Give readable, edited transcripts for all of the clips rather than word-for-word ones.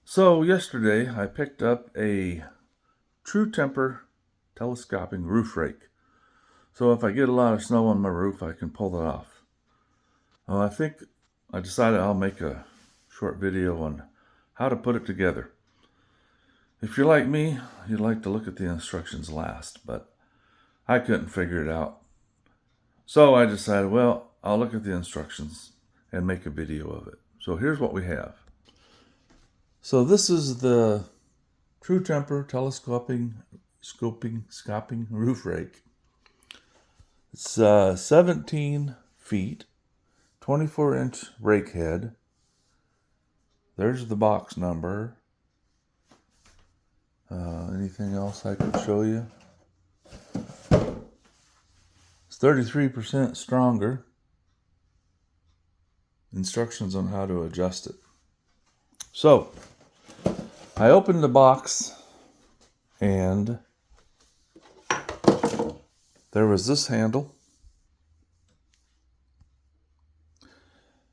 So yesterday I picked up a true temper telescoping roof rake. So if I get a lot of snow on my roof, I can pull it off. Well, I decided I'll make a short video on how to put it together. If you're like me, you'd like to look at the instructions last, but I couldn't figure it out. So I decided, well, I'll look at the instructions and make a video of it. So here's what we have. So this is the True Temper telescoping roof rake. It's 17 feet, 24-inch rake head. There's the box number. Anything else I could show you? It's 33% stronger. Instructions on how to adjust it. So, I opened the box and there was this handle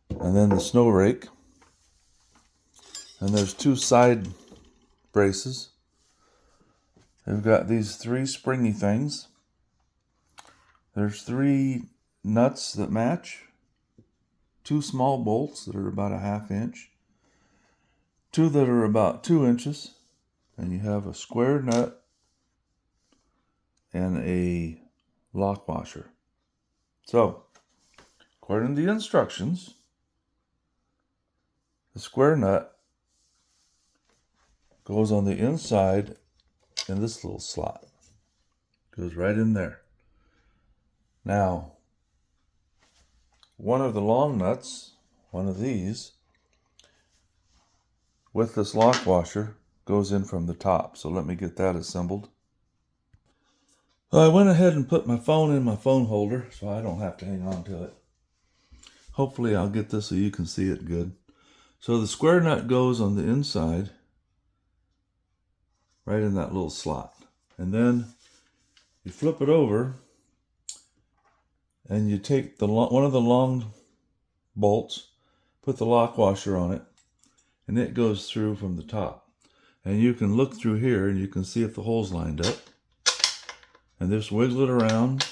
and then the snow rake, and there's two side braces. They've got these three springy things. There's three nuts that match, two small bolts that are about a 1/2 inch, two that are about 2 inches, and you have a square nut and a lock washer. So, according to the instructions, the square nut goes on the inside in this little slot. Goes right in there. Now, one of the long nuts, one of these, with this lock washer, goes in from the top. So let me get that assembled. I went ahead and put my phone in my phone holder so I don't have to hang on to it. Hopefully I'll get this so you can see it good. So the square nut goes on the inside, right in that little slot. And then you flip it over and you take one of the long bolts, put the lock washer on it, and it goes through from the top. And you can look through here and you can see if the hole's lined up. And just wiggle it around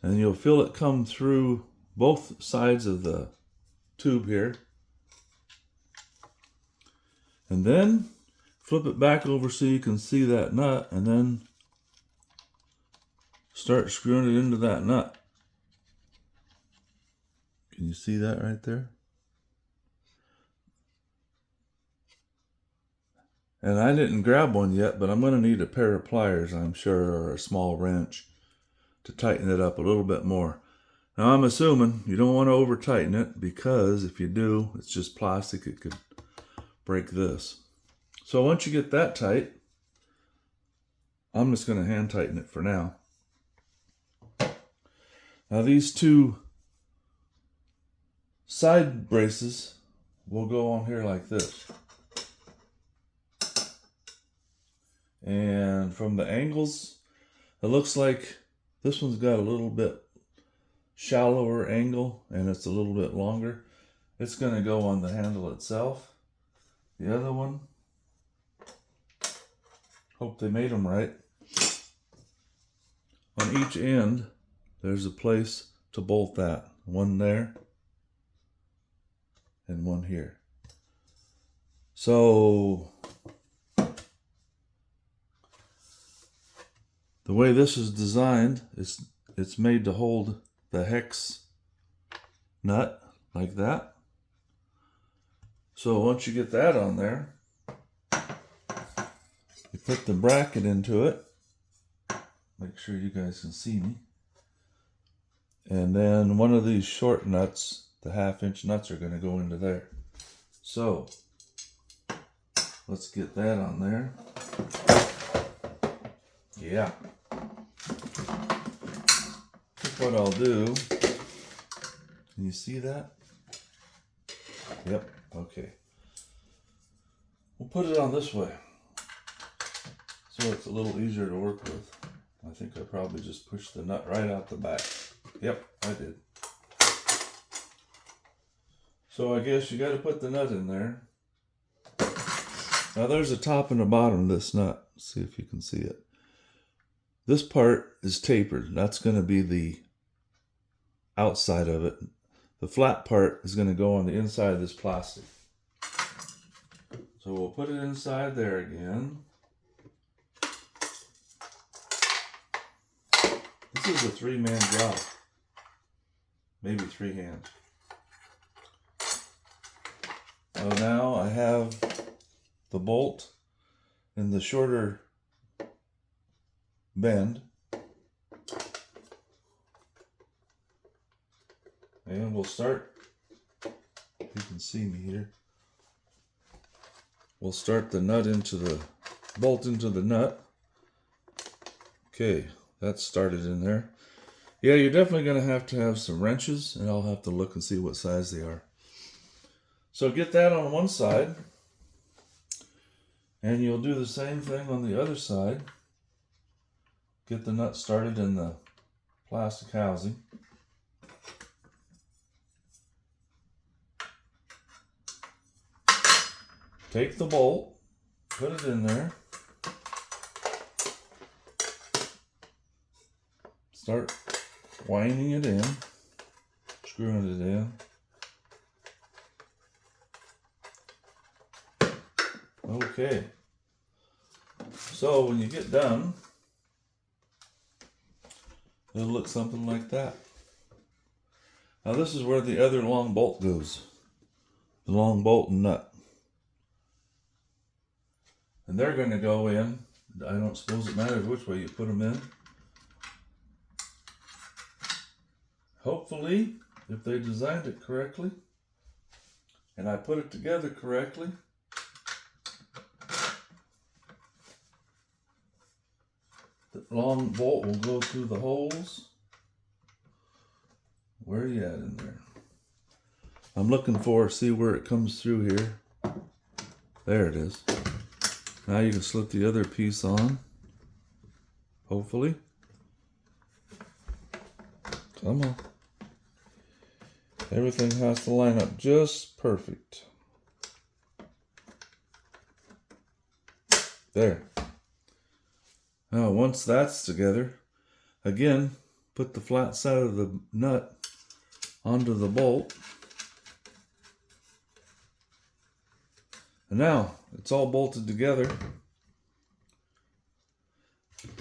and you'll feel it come through both sides of the tube here. And then flip it back over so you can see that nut, and then start screwing it into that nut. Can you see that right there? And I didn't grab one yet, but I'm going to need a pair of pliers, I'm sure, or a small wrench to tighten it up a little bit more. Now I'm assuming you don't want to over tighten it, because if you do, it's just plastic. It could break this. So once you get that tight, I'm just going to hand tighten it for now. Now these two side braces will go on here like this. And from the angles, it looks like this one's got a little bit shallower angle and it's a little bit longer. It's going to go on the handle itself. The other one, hope they made them right. On each end, there's a place to bolt that. One there and one here. So the way this is designed, it's made to hold the hex nut like that. So once you get that on there, you put the bracket into it. Make sure you guys can see me. And then one of these short nuts, the 1/2 inch nuts, are going to go into there. So let's get that on there. Yeah. What I'll do, can you see that? Yep, okay. We'll put it on this way so it's a little easier to work with. I think I probably just pushed the nut right out the back. Yep, I did. So I guess you got to put the nut in there. Now there's a top and a bottom of this nut. Let's see if you can see it. This part is tapered. That's going to be the outside of it. The flat part is going to go on the inside of this plastic. So we'll put it inside there again. This is a 3-man job. Maybe 3 hands. So now I have the bolt in the shorter bend. And we'll start, you can see me here. We'll start the nut into the bolt into the nut. Okay, that's started in there. Yeah, you're definitely going to have some wrenches, and I'll have to look and see what size they are. So get that on one side, and you'll do the same thing on the other side. Get the nut started in the plastic housing. Take the bolt, put it in there, start winding it in, screwing it in. Okay, so when you get done, it'll look something like that. Now this is where the other long bolt goes, the long bolt and nut. And they're going to go in. I don't suppose it matters which way you put them in. Hopefully, if they designed it correctly, and I put it together correctly, the long bolt will go through the holes. Where are you at in there? I'm looking for, see where it comes through here. There it is. Now you can slip the other piece on, hopefully. Come on. Everything has to line up just perfect. There. Now once that's together, again, put the flat side of the nut onto the bolt. And now it's all bolted together.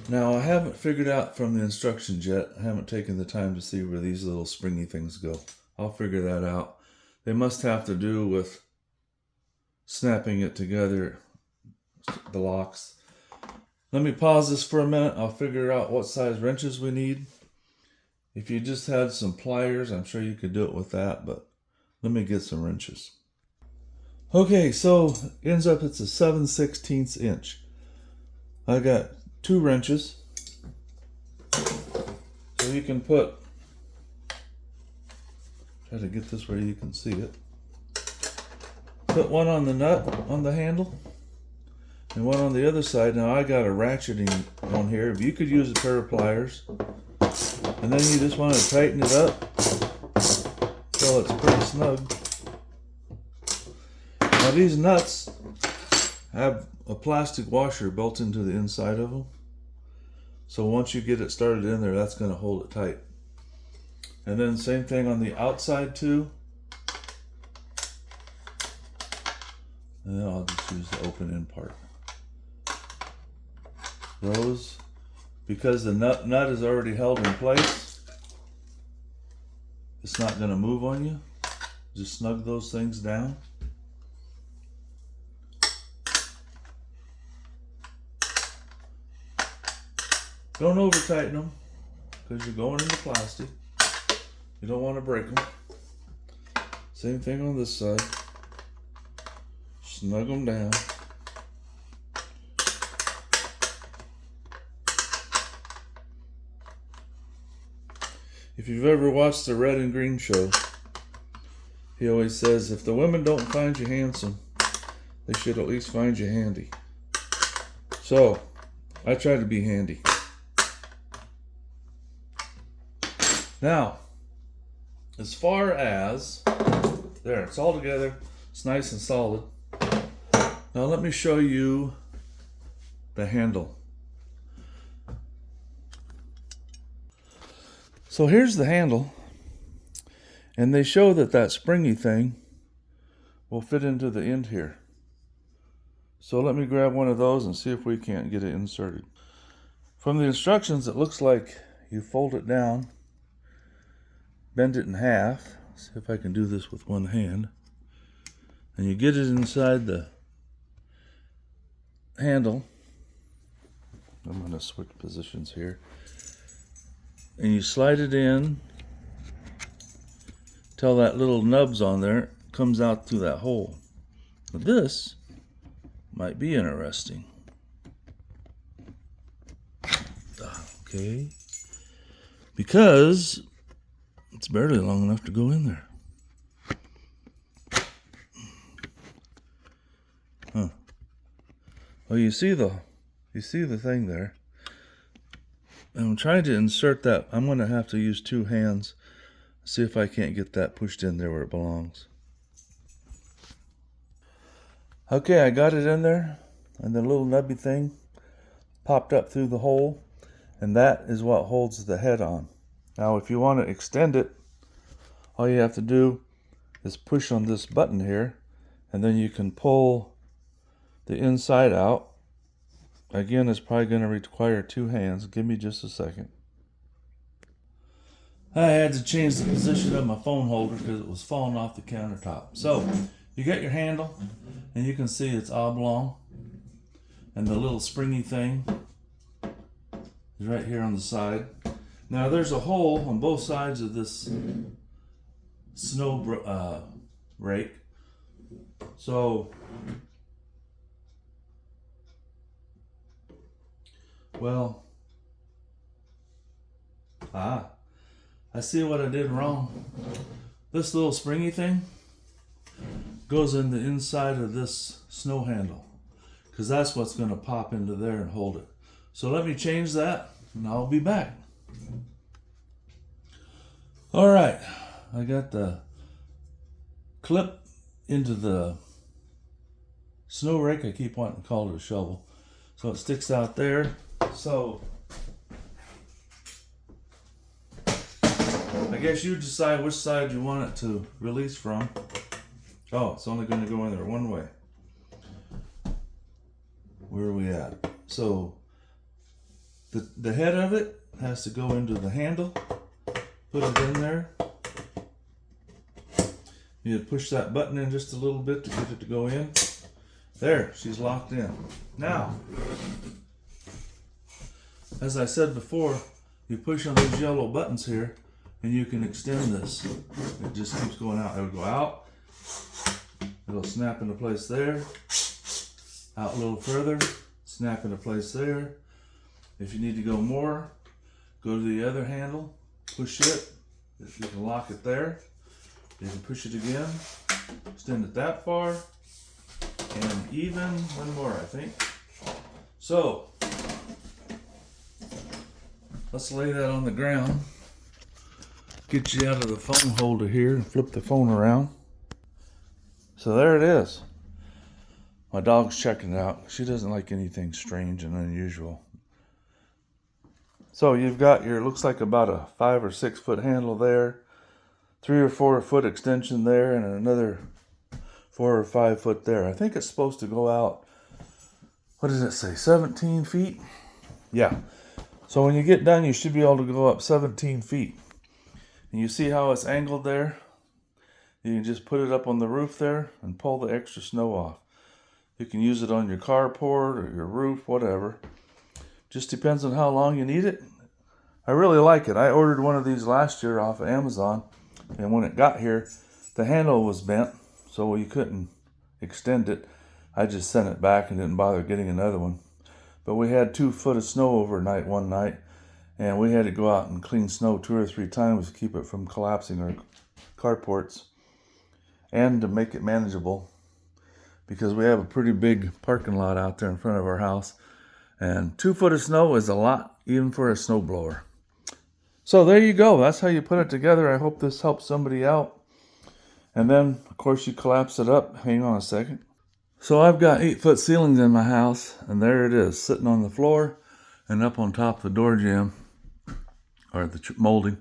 Now I haven't figured out from the instructions yet. I haven't taken the time to see where these little springy things go. I'll figure that out. They must have to do with snapping it together, the locks. Let me pause this for a minute. I'll figure out what size wrenches we need. If you just had some pliers, I'm sure you could do it with that, but let me get some wrenches. Okay, so ends up it's a 7/16 inch. I got 2 wrenches. So you can put, try to get this where you can see it. Put one on the nut on the handle and one on the other side. Now I got a ratcheting on here. If you could use a pair of pliers, and then you just want to tighten it up until it's pretty snug. Now these nuts have a plastic washer built into the inside of them. So once you get it started in there, that's going to hold it tight. And then same thing on the outside too. And then I'll just use the open end part. Those, because the nut is already held in place, it's not going to move on you. Just snug those things down. Don't over tighten them because you're going into plastic. You don't want to break them. Same thing on this side. Snug them down. If you've ever watched the Red and Green show, he always says, if the women don't find you handsome, they should at least find you handy. So, I try to be handy. Now, as far as, there, it's all together, it's nice and solid. Now let me show you the handle. So here's the handle, and they show that that springy thing will fit into the end here. So let me grab one of those and see if we can't get it inserted. From the instructions, it looks like you fold it down, bend it in half. See if I can do this with one hand. And you get it inside the handle. I'm going to switch positions here. And you slide it in till that little nub's on there comes out through that hole. But this might be interesting. Okay. Because it's barely long enough to go in there. Huh. Well, you see the thing there. I'm trying to insert that. I'm going to have to use two hands. See if I can't get that pushed in there where it belongs. Okay, I got it in there, and the little nubby thing popped up through the hole, and that is what holds the head on. Now, if you want to extend it, all you have to do is push on this button here, and then you can pull the inside out. Again, it's probably going to require two hands. Give me just a second. I had to change the position of my phone holder because it was falling off the countertop. So, you got your handle, and you can see it's oblong, and the little springy thing is right here on the side. Now, there's a hole on both sides of this snow rake. So, well, I see what I did wrong. This little springy thing goes in the inside of this snow handle, because that's what's going to pop into there and hold it. So let me change that, and I'll be back. All right, I got the clip into the snow rake. I keep wanting to call it a shovel. So it sticks out there. So I guess you decide which side you want it to release from. Oh, it's only going to go in there one way. Where are we at? So the head of it has to go into the handle. Put it in there. You push that button in just a little bit to get it to go in. There, she's locked in. Now, as I said before, you push on these yellow buttons here, and you can extend this. It just keeps going out. It'll go out. It'll snap into place there. Out a little further. Snap into place there. If you need to go more, go to the other handle. Push it. You can lock it there. You can push it again. Extend it that far. And even one more, I think. So, let's lay that on the ground. Get you out of the phone holder here and flip the phone around. So there it is. My dog's checking it out. She doesn't like anything strange and unusual. So you've got your, looks like about a 5 or 6 foot handle there, 3 or 4 foot extension there, and another 4 or 5 foot there. I think it's supposed to go out, what does it say, 17 feet? Yeah. So when you get done, you should be able to go up 17 feet. And you see how it's angled there? You can just put it up on the roof there and pull the extra snow off. You can use it on your carport or your roof, whatever. Just depends on how long you need it. I really like it. I ordered one of these last year off of Amazon, and when it got here, the handle was bent, so you couldn't extend it. I just sent it back and didn't bother getting another one. But we had 2 foot of snow overnight one night, and we had to go out and clean snow 2 or 3 times to keep it from collapsing our carports and to make it manageable, because we have a pretty big parking lot out there in front of our house, and 2 foot of snow is a lot, even for a snowblower. So there you go. That's how you put it together. I hope this helps somebody out. And then, of course, you collapse it up. Hang on a second. So I've got 8-foot ceilings in my house, and there it is, sitting on the floor and up on top of the door jamb, or the molding.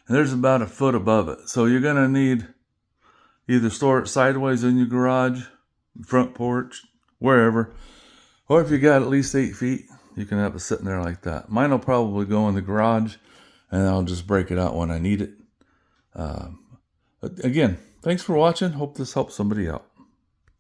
And there's about a foot above it. So you're gonna need either store it sideways in your garage, front porch, wherever. Or if you got at least 8 feet, you can have it sitting there like that. Mine will probably go in the garage, and I'll just break it out when I need it. Again, thanks for watching. Hope this helps somebody out.